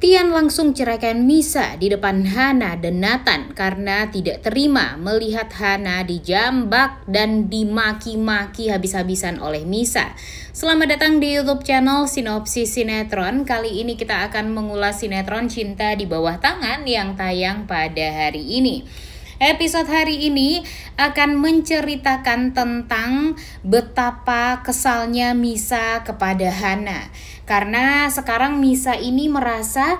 Tian langsung ceraikan Misa di depan Hana dan Nathan karena tidak terima melihat Hana dijambak dan dimaki-maki habis-habisan oleh Misa. Selamat datang di YouTube channel Sinopsis Sinetron. Kali ini kita akan mengulas sinetron Cinta di Bawah Tangan yang tayang pada hari ini. Episode hari ini akan menceritakan tentang betapa kesalnya Misa kepada Hana. Karena sekarang Misa ini merasa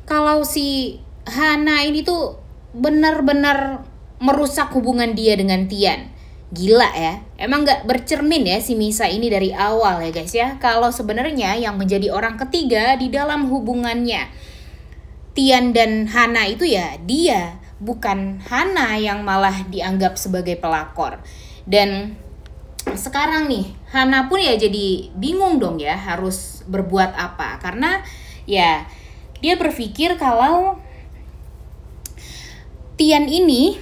kalau si Hana ini tuh benar-benar merusak hubungan dia dengan Tian. Gila ya, emang gak bercermin ya si Misa ini dari awal ya guys ya. Kalau sebenarnya yang menjadi orang ketiga di dalam hubungannya Tian dan Hana itu ya dia, bukan Hana yang malah dianggap sebagai pelakor. Dan sekarang nih Hana pun ya jadi bingung dong ya harus berbuat apa. Karena ya dia berpikir kalau Tian ini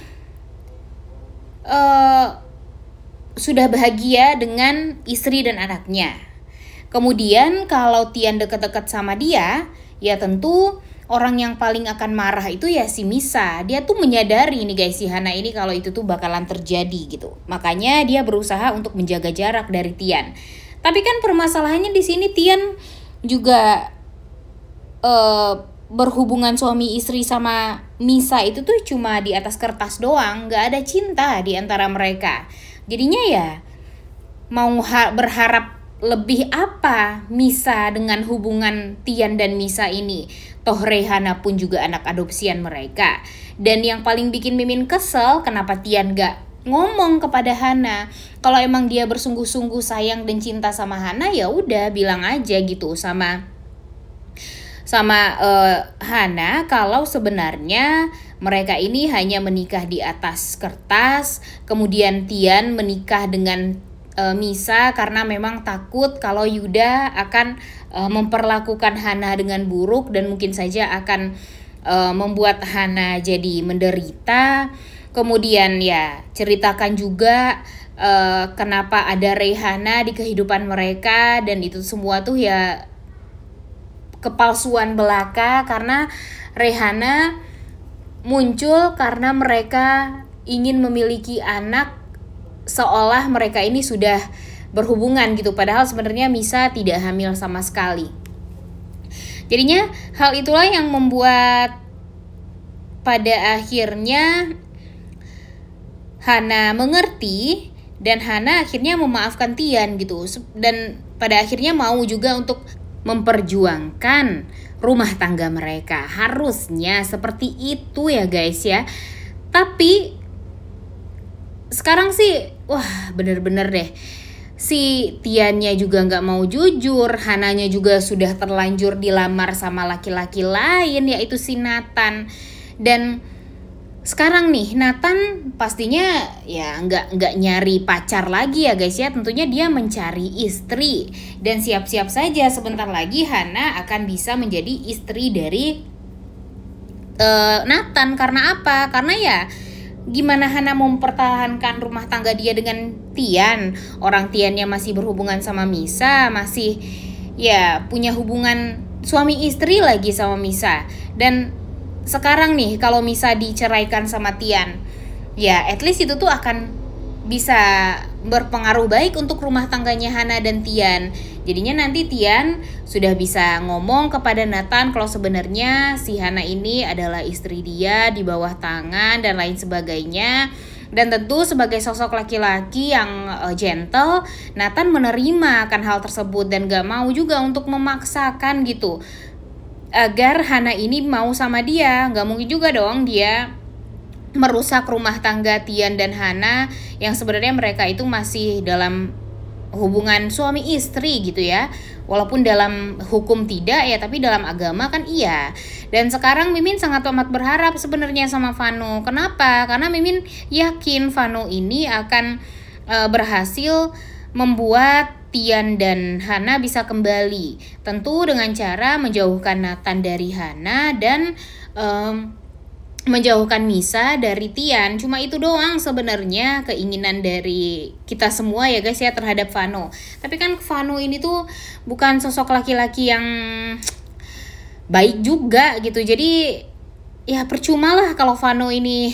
sudah bahagia dengan istri dan anaknya. Kemudian kalau Tian deket-deket sama dia, ya tentu orang yang paling akan marah itu ya si Misa. Dia tuh menyadari nih guys, si Hana ini kalau itu tuh bakalan terjadi gitu. Makanya dia berusaha untuk menjaga jarak dari Tian. Tapi kan permasalahannya di sini Tian juga berhubungan suami istri sama Misa itu tuh cuma di atas kertas doang, nggak ada cinta di antara mereka. Jadinya ya mau berharap lebih apa Misa dengan hubungan Tian dan Misa ini. Toh Rehana pun juga anak adopsian mereka. Dan yang paling bikin Mimin kesel, kenapa Tian gak ngomong kepada Hana. Kalau emang dia bersungguh-sungguh sayang dan cinta sama Hana, ya udah bilang aja gitu sama Hana kalau sebenarnya mereka ini hanya menikah di atas kertas. Kemudian Tian menikah dengan Misa karena memang takut kalau Yuda akan memperlakukan Hana dengan buruk dan mungkin saja akan membuat Hana jadi menderita. Kemudian ya ceritakan juga kenapa ada Rehana di kehidupan mereka, dan itu semua tuh ya kepalsuan belaka karena Rehana muncul karena mereka ingin memiliki anak seolah mereka ini sudah berhubungan gitu, padahal sebenarnya Misa tidak hamil sama sekali. Jadinya hal itulah yang membuat pada akhirnya Hana mengerti dan Hana akhirnya memaafkan Tian gitu, dan pada akhirnya mau juga untuk memperjuangkan rumah tangga mereka. Harusnya seperti itu ya guys ya. Tapi sekarang sih wah bener-bener deh, si Tiannya juga gak mau jujur, Hananya juga sudah terlanjur dilamar sama laki-laki lain yaitu si Nathan. Dan sekarang nih Nathan pastinya ya nggak nyari pacar lagi ya guys ya, tentunya dia mencari istri. Dan siap-siap saja sebentar lagi Hana akan bisa menjadi istri dari Nathan. Karena apa? Karena ya gimana Hana mau mempertahankan rumah tangga dia dengan Tian? Orang Tiannya masih berhubungan sama Misa, masih ya punya hubungan suami istri lagi sama Misa. Dan sekarang nih kalau Misa diceraikan sama Tian, ya at least itu tuh akan bisa berpengaruh baik untuk rumah tangganya Hana dan Tian. Jadinya nanti Tian sudah bisa ngomong kepada Nathan kalau sebenarnya si Hana ini adalah istri dia di bawah tangan dan lain sebagainya. Dan tentu sebagai sosok laki-laki yang gentle, Nathan menerima akan hal tersebut dan gak mau juga untuk memaksakan gitu agar Hana ini mau sama dia. Gak mungkin juga dong dia merusak rumah tangga Tian dan Hana yang sebenarnya mereka itu masih dalam hubungan suami istri gitu ya. Walaupun dalam hukum tidak ya, tapi dalam agama kan iya. Dan sekarang Mimin sangat amat berharap sebenarnya sama Vano. Kenapa? Karena Mimin yakin Vano ini akan berhasil membuat Tian dan Hana bisa kembali. Tentu dengan cara menjauhkan Nathan dari Hana dan menjauhkan Misa dari Tian. Cuma itu doang sebenarnya keinginan dari kita semua ya guys ya terhadap Vano. Tapi kan Vano ini tuh bukan sosok laki-laki yang baik juga gitu. Jadi ya percuma lah kalau Vano ini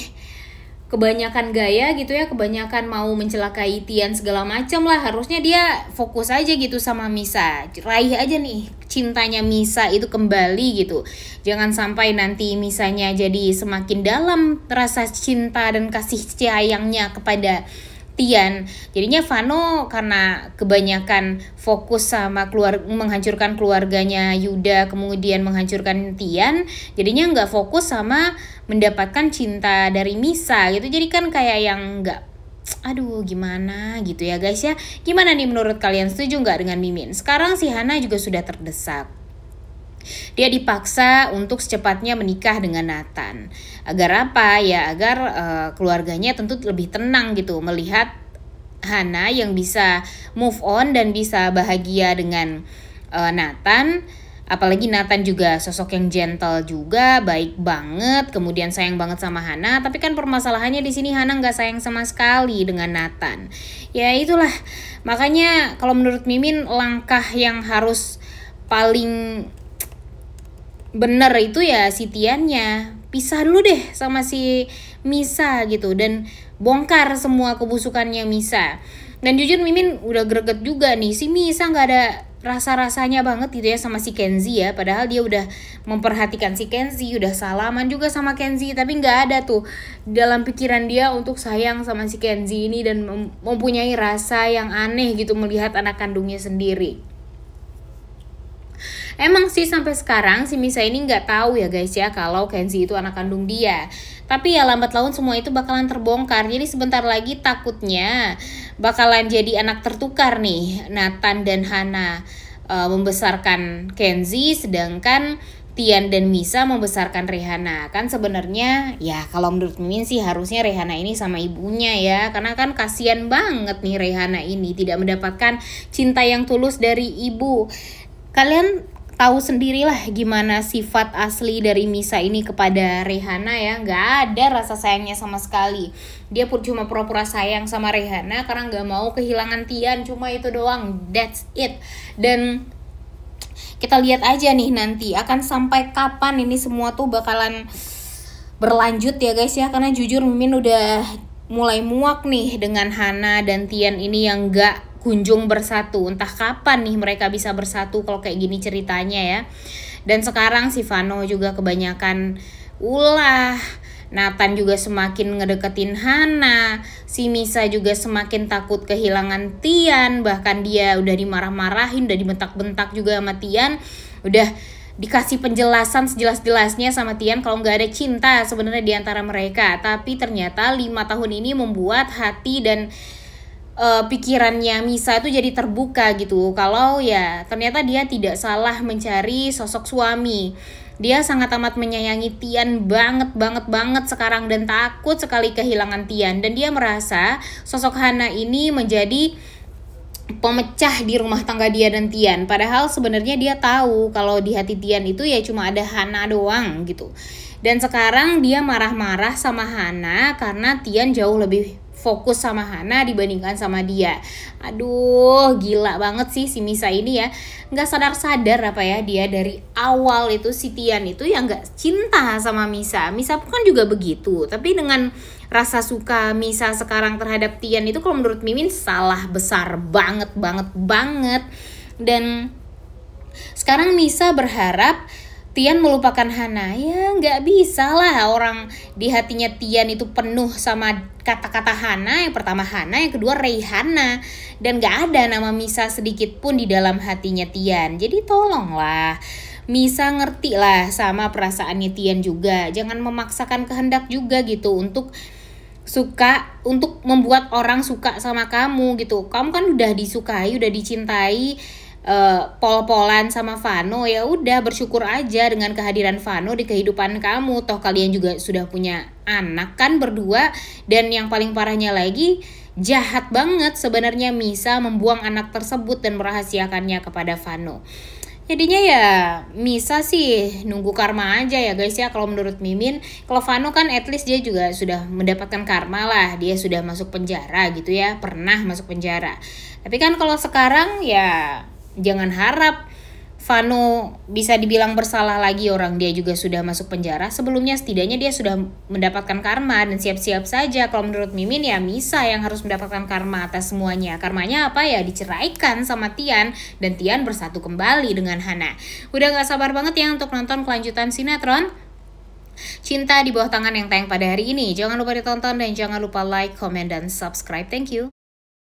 kebanyakan gaya gitu ya, kebanyakan mau mencelakai Tian segala macam lah. Harusnya dia fokus aja gitu sama Misa, raih aja nih cintanya Misa itu kembali gitu. Jangan sampai nanti Misanya jadi semakin dalam rasa cinta dan kasih sayangnya kepada Tian. Jadinya Vano karena kebanyakan fokus sama menghancurkan keluarganya Yuda, kemudian menghancurkan Tian, jadinya nggak fokus sama mendapatkan cinta dari Misa gitu. Jadi kan kayak yang nggak, aduh gimana gitu ya guys ya. Gimana nih menurut kalian, setuju nggak dengan Mimin? Sekarang si Hana juga sudah terdesak. Dia dipaksa untuk secepatnya menikah dengan Nathan. Agar apa? Ya agar keluarganya tentu lebih tenang gitu melihat Hana yang bisa move on dan bisa bahagia dengan Nathan. Apalagi Nathan juga sosok yang gentle juga, baik banget, kemudian sayang banget sama Hana. Tapi kan permasalahannya di sini Hana nggak sayang sama sekali dengan Nathan. Ya itulah, makanya kalau menurut Mimin langkah yang harus paling bener itu ya si Tiannya pisah dulu deh sama si Misa gitu, dan bongkar semua kebusukannya Misa. Dan jujur Mimin udah greget juga nih, si Misa nggak ada rasa-rasanya banget gitu ya sama si Kenzi ya. Padahal dia udah memperhatikan si Kenzi, udah salaman juga sama Kenzi, tapi nggak ada tuh dalam pikiran dia untuk sayang sama si Kenzi ini dan mempunyai rasa yang aneh gitu melihat anak kandungnya sendiri. Emang sih sampai sekarang si Misa ini nggak tahu ya guys ya kalau Kenzi itu anak kandung dia. Tapi ya lambat laun semua itu bakalan terbongkar. Jadi sebentar lagi takutnya bakalan jadi anak tertukar nih, Nathan dan Hana membesarkan Kenzi, sedangkan Tian dan Misa membesarkan Rehana. Kan sebenarnya ya kalau menurut Mimin sih harusnya Rehana ini sama ibunya ya, karena kan kasihan banget nih Rehana ini tidak mendapatkan cinta yang tulus dari ibu. Kalian tahu sendirilah gimana sifat asli dari Misa ini kepada Rehana ya. Nggak ada rasa sayangnya sama sekali. Dia pun cuma pura-pura sayang sama Rehana karena nggak mau kehilangan Tian. Cuma itu doang, that's it. Dan kita lihat aja nih nanti akan sampai kapan ini semua tuh bakalan berlanjut ya guys ya. Karena jujur Mimin udah mulai muak nih dengan Hana dan Tian ini yang nggak kunjung bersatu. Entah kapan nih mereka bisa bersatu kalau kayak gini ceritanya ya. Dan sekarang si Vano juga kebanyakan ulah. Nathan juga semakin ngedeketin Hana. Si Misa juga semakin takut kehilangan Tian. Bahkan dia udah dimarah-marahin, udah dibentak-bentak juga sama Tian. Udah dikasih penjelasan sejelas-jelasnya sama Tian kalau nggak ada cinta sebenarnya di antara mereka. Tapi ternyata 5 tahun ini membuat hati dan pikirannya Misa itu jadi terbuka gitu. Kalau ya ternyata dia tidak salah mencari sosok suami. Dia sangat amat menyayangi Tian banget sekarang dan takut sekali kehilangan Tian. Dan dia merasa sosok Hana ini menjadi pemecah di rumah tangga dia dan Tian. Padahal sebenarnya dia tahu kalau di hati Tian itu ya cuma ada Hana doang gitu. Dan sekarang dia marah-marah sama Hana karena Tian jauh lebih fokus sama Hana dibandingkan sama dia. Aduh, gila banget sih si Misa ini ya. Nggak sadar-sadar apa ya, dia dari awal itu si Tian itu yang nggak cinta sama Misa. Misa pun kan juga begitu. Tapi dengan rasa suka Misa sekarang terhadap Tian itu kalau menurut Mimin salah besar banget. Dan sekarang Misa berharap Tian melupakan Hana. Ya nggak bisa lah, orang di hatinya Tian itu penuh sama kata-kata Hana. Yang pertama Hana, yang kedua Rehana. Dan nggak ada nama Misa sedikit pun di dalam hatinya Tian. Jadi tolonglah Misa ngerti lah sama perasaannya Tian juga. Jangan memaksakan kehendak juga gitu untuk membuat orang suka sama kamu gitu. Kamu kan udah disukai, udah dicintai, pol-polan sama Vano. Ya udah bersyukur aja dengan kehadiran Vano di kehidupan kamu. Toh kalian juga sudah punya anak kan berdua. Dan yang paling parahnya lagi, jahat banget sebenarnya Misa membuang anak tersebut dan merahasiakannya kepada Vano. Jadinya ya Misa sih nunggu karma aja ya guys ya kalau menurut Mimin. Kalau Vano kan at least dia juga sudah mendapatkan karma lah. Dia sudah masuk penjara gitu ya, pernah masuk penjara. Tapi kan kalau sekarang ya jangan harap Vano bisa dibilang bersalah lagi, orang dia juga sudah masuk penjara. Sebelumnya setidaknya dia sudah mendapatkan karma dan siap-siap saja. Kalau menurut Mimin ya Misa yang harus mendapatkan karma atas semuanya. Karmanya apa ya? Diceraikan sama Tian dan Tian bersatu kembali dengan Hana. Udah gak sabar banget ya untuk nonton kelanjutan sinetron Cinta di Bawah Tangan yang tayang pada hari ini. Jangan lupa ditonton dan jangan lupa like, comment, dan subscribe. Thank you.